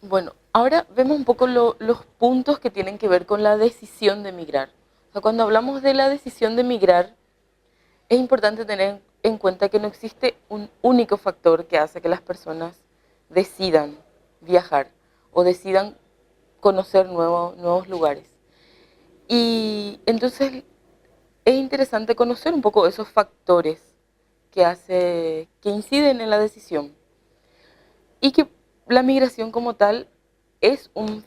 Bueno, ahora vemos un poco los puntos que tienen que ver con la decisión de migrar. O sea, cuando hablamos de la decisión de migrar, es importante tener en cuenta que no existe un único factor que hace que las personas decidan viajar o decidan conocer nuevos lugares. Y entonces es interesante conocer un poco esos factores que inciden en la decisión. Y que la migración como tal es un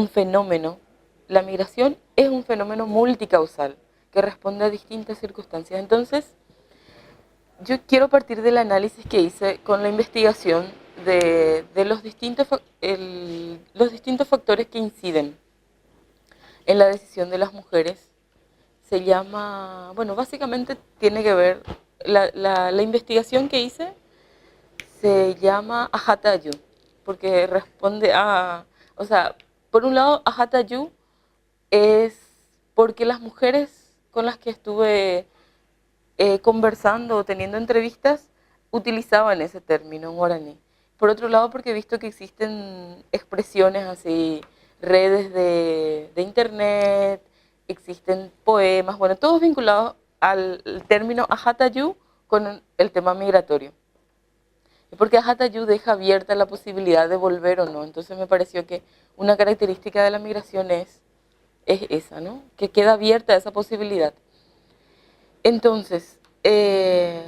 fenómeno. La migración es un fenómeno multicausal que responde a distintas circunstancias. Entonces, yo quiero partir del análisis que hice con la investigación de los distintos factores que inciden en la decisión de las mujeres. Se llama, bueno, básicamente tiene que ver, la investigación que hice se llama Ajatayu, porque responde a, o sea, por un lado, Ajatayu es porque las mujeres con las que estuve conversando o teniendo entrevistas utilizaban ese término en guaraní. Por otro lado, porque he visto que existen expresiones así, redes de internet, existen poemas, bueno, todos vinculados al término Ajatayu con el tema migratorio. Porque Ajatayu deja abierta la posibilidad de volver o no. Entonces me pareció que una característica de la migración es esa, ¿no? Que queda abierta esa posibilidad. Entonces, en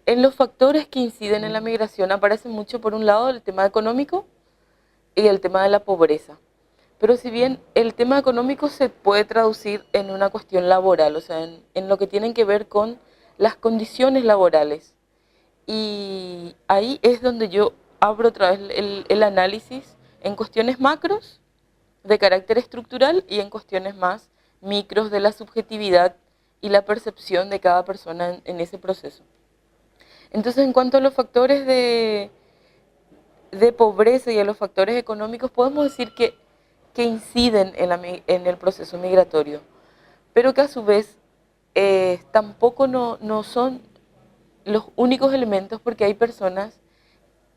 los factores que inciden en la migración aparece mucho, por un lado, el tema económico y el tema de la pobreza. Pero si bien el tema económico se puede traducir en una cuestión laboral, o sea, en lo que tienen que ver con las condiciones laborales. Y ahí es donde yo abro otra vez el análisis en cuestiones macros de carácter estructural y en cuestiones más micros de la subjetividad y la percepción de cada persona en ese proceso. Entonces, en cuanto a los factores de pobreza y a los factores económicos, podemos decir que inciden en el proceso migratorio, pero que a su vez tampoco no son los únicos elementos, porque hay personas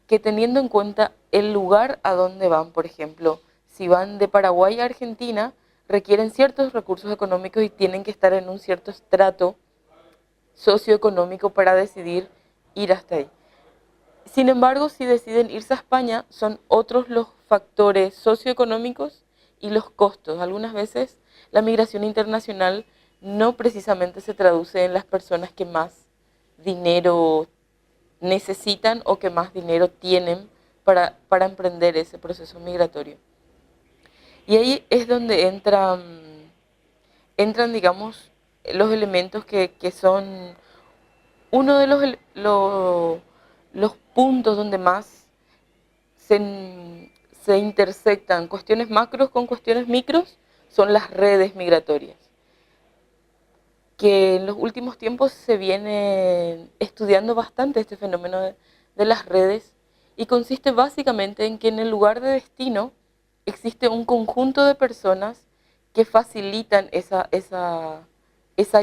que, teniendo en cuenta el lugar a donde van, por ejemplo, si van de Paraguay a Argentina, requieren ciertos recursos económicos y tienen que estar en un cierto estrato socioeconómico para decidir ir hasta ahí. Sin embargo, si deciden irse a España, son otros los factores socioeconómicos y los costos. Algunas veces la migración internacional no precisamente se traduce en las personas que más dinero necesitan o que más dinero tienen para emprender ese proceso migratorio. Y ahí es donde entran, digamos, los elementos que son uno de los puntos donde más se intersectan cuestiones macros con cuestiones micros, son las redes migratorias, que en los últimos tiempos se viene estudiando bastante este fenómeno de las redes, y consiste básicamente en que en el lugar de destino existe un conjunto de personas que facilitan esa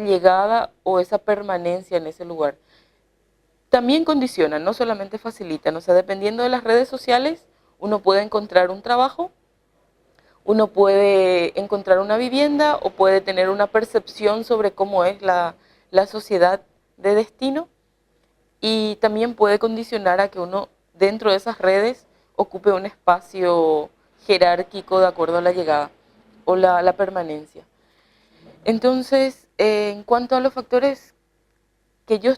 llegada o esa permanencia en ese lugar. También condicionan, no solamente facilitan, o sea, dependiendo de las redes sociales, uno puede encontrar un trabajo, uno puede encontrar una vivienda o puede tener una percepción sobre cómo es la sociedad de destino, y también puede condicionar a que uno dentro de esas redes ocupe un espacio jerárquico de acuerdo a la llegada o la permanencia. Entonces, en cuanto a los factores que yo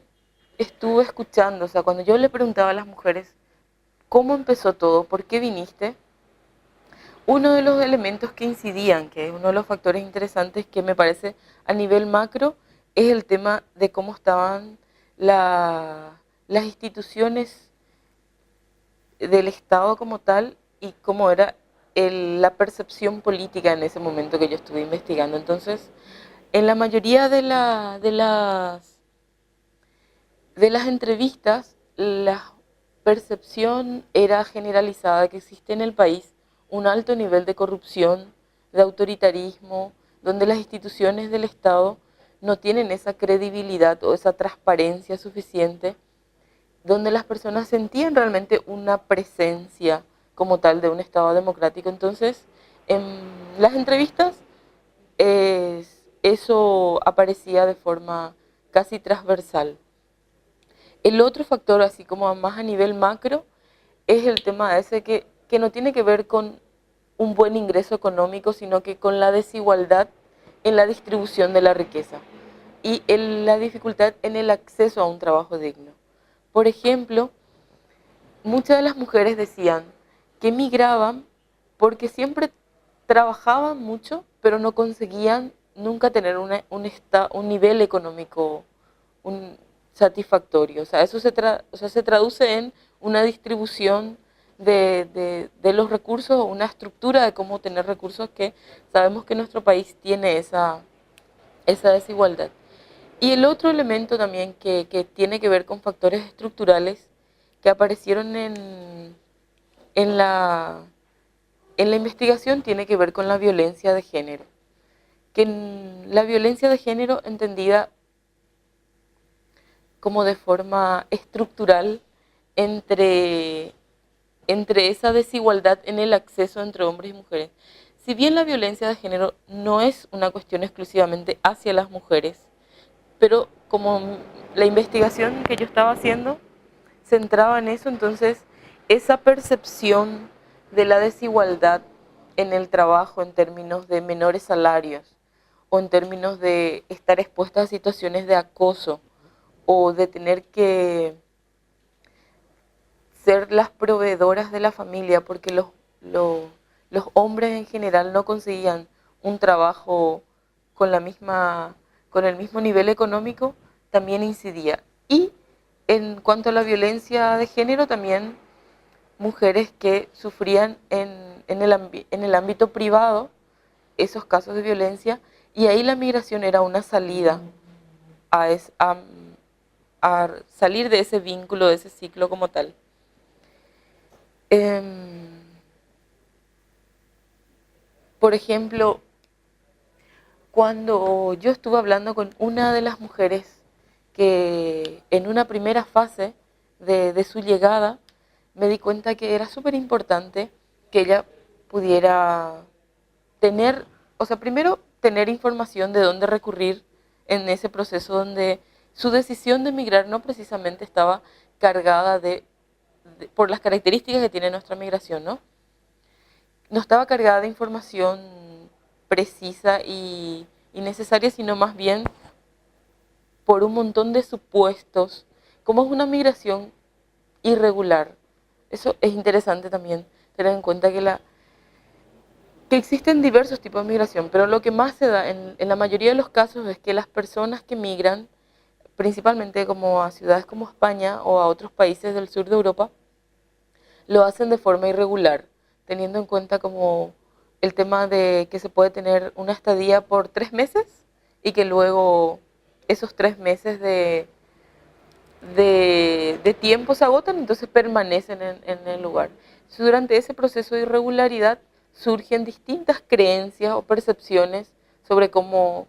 estuve escuchando, o sea, cuando yo le preguntaba a las mujeres cómo empezó todo, por qué viniste, uno de los elementos que incidían, que es uno de los factores interesantes que me parece a nivel macro, es el tema de cómo estaban las instituciones del Estado como tal y cómo era la percepción política en ese momento que yo estuve investigando. Entonces, en la mayoría de las entrevistas, la percepción era generalizada de que existe en el país un alto nivel de corrupción, de autoritarismo, donde las instituciones del Estado no tienen esa credibilidad o esa transparencia suficiente, donde las personas sentían realmente una presencia como tal de un Estado democrático. Entonces, en las entrevistas eso aparecía de forma casi transversal. El otro factor, así como más a nivel macro, es el tema ese que no tiene que ver con un buen ingreso económico, sino que con la desigualdad en la distribución de la riqueza y la dificultad en el acceso a un trabajo digno. Por ejemplo, muchas de las mujeres decían que migraban porque siempre trabajaban mucho, pero no conseguían nunca tener un nivel económico satisfactorio. O sea, eso se traduce en una distribución de los recursos, una estructura de cómo tener recursos que sabemos que nuestro país tiene esa desigualdad. Y el otro elemento también que tiene que ver con factores estructurales que aparecieron en la, en la investigación tiene que ver con la violencia de género. La violencia de género entendida como de forma estructural entre, entre esa desigualdad en el acceso entre hombres y mujeres. Si bien la violencia de género no es una cuestión exclusivamente hacia las mujeres, pero como la investigación que yo estaba haciendo centraba en eso, entonces esa percepción de la desigualdad en el trabajo en términos de menores salarios o en términos de estar expuestas a situaciones de acoso o de tener que ser las proveedoras de la familia porque los, los hombres en general no conseguían un trabajo con con el mismo nivel económico, también incidía. Y en cuanto a la violencia de género, también mujeres que sufrían en el ámbito privado esos casos de violencia, y ahí la migración era una salida a, a salir de ese vínculo, de ese ciclo como tal. Em, por ejemplo, cuando yo estuve hablando con una de las mujeres que en una primera fase de su llegada, me di cuenta que era súper importante que ella pudiera tener, o sea, primero tener información de dónde recurrir en ese proceso donde su decisión de emigrar no precisamente estaba cargada por las características que tiene nuestra migración, ¿no? No estaba cargada de información precisa y necesaria, sino más bien por un montón de supuestos, como es una migración irregular. Eso es interesante también, tener en cuenta que existen diversos tipos de migración, pero lo que más se da en la mayoría de los casos es que las personas que migran, principalmente como a ciudades como España o a otros países del sur de Europa, lo hacen de forma irregular, teniendo en cuenta como el tema de que se puede tener una estadía por 3 meses y que luego esos 3 meses de tiempo se agotan, entonces permanecen en el lugar. Durante ese proceso de irregularidad surgen distintas creencias o percepciones sobre cómo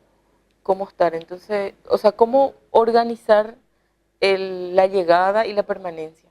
estar. Entonces, o sea, cómo organizar la llegada y la permanencia.